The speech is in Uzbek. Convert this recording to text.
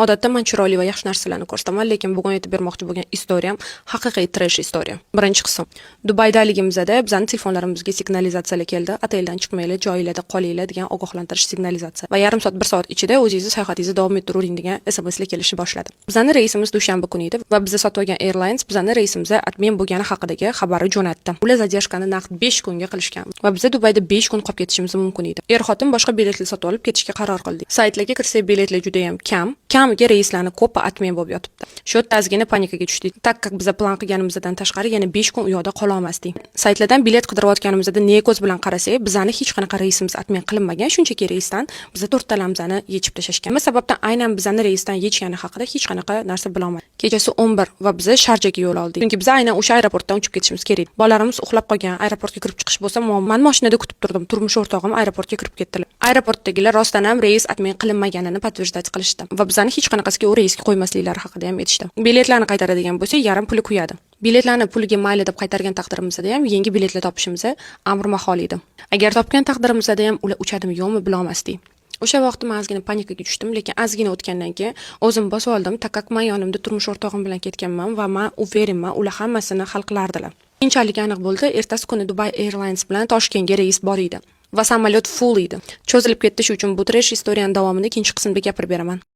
Odatda men chiroyli va yaxshi narsalarni ko'rsataman, lekin bugun aytib bermoqchi bo'lgan istoriyam haqiqiy trash istoriya. Birinchi qism. Dubaydaligimizda bizning telefonlarimizga signalizatsiyalar keldi. Oteldan chiqmanglar, joylarda qolinglar degan ogohlantirish signalizatsiya. Va yarim soat, 1 soat ichida o'zingizni sayohatingizni davom ettiravering degan SMS-lar kelishni boshladi. Bizning reysimiz dushanba kuni edi va biz sotib olgan Airlines bizning reysimizga admin bo'lgani haqidagi xabarni jo'natdi. Ular zadержканы naqd 5 kunga qilishgan va biz Dubayda 5 kun qolib ketishimiz mumkin edi. Er-xotin boshqa biletlar sotib olib ketishga qaror qildik. Saytlarga kirsak, biletlar juda ham kamiga reyslarni ko'pi admin bo'lib yotibdi. Shu yerda ozgina panikaga tushdik. Tak biz plan qilganimizdan tashqari yana 5 kun u yoqda qola olmasdik. Saytlardan bilet qidirayotganimizda ne ko'z bilan qarasak, bizning hech qanaqa reysimiz admin qilinmagan, shunchaki reysdan biz to'rttalamizani yechib tashlashgan. Bu sababdan aynan bizning reysdan yechgani haqida hech qanaqa narsa bila olmadik. Kechasi 11 va biz Sharjaga yo'l oldik. Chunki biz aynan o'sha aeroportdan uchib ketishimiz kerak. Bolalarimiz uxlab qolgan, aeroportga kirib chiqish bo'lsa, men mashinada kutib turdim. Turmush o'rtog'im aeroportga kirib ketdilar. Aeroportdagilar rostdan ham reys admin qilinmaganini подтверждать qilishdi va bizani hech qanaqasiga u reysga qo'ymasliklari haqida ham aytishdi. Biletlarni qaytaradigan bo'lsa, yarim puli kuyadi. Biletlarni puliga mayli deb qaytargan taqdirimizda ham yangi biletlar topishimiz amr mahol edi. Agar topgan taqdirimizda ham ular uchadimi yo'qmi bila olmasdik. O'sha vaqtda men ozgina panikaga tushdim, lekin ozgina o'tgandan keyin o'zim bosib oldim. Takak men yonimda turmush o'rtog'im bilan ketganman va men uverinman, ular hammasini hal qilardilar. Keyinchalik aniq bo'ldi, ertasi kuni Dubai Airlines bilan Toshkentga reys bor edi va samolyot full edi. Cho'zilib ketish uchun bu trash istoriyaning davomini ikkinchi qismda gapirib beraman.